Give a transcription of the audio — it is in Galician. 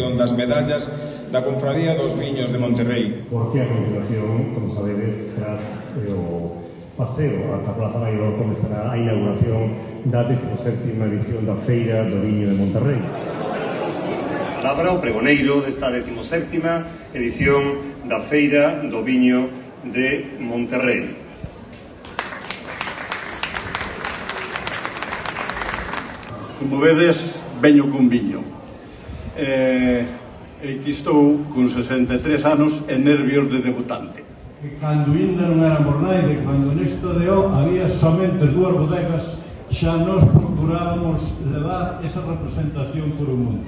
recepción das medallas da Confradía dos Viños de Monterrey. Porque a continuación, como sabedes, tras o paseo ata a Plaza Maior comezará a inauguración da 17ª edición da Feira do Viño de Monterrey. Palabra o pregoneiro desta 17ª edición da Feira do Viño de Monterrey. Como vedes, veño con viño. E que estou con 63 anos e nervios de debutante. Que cando ainda non éramos naide, cando nesto de O había somente 2 bodegas, xa nos procurábamos levar esa representación por o mundo.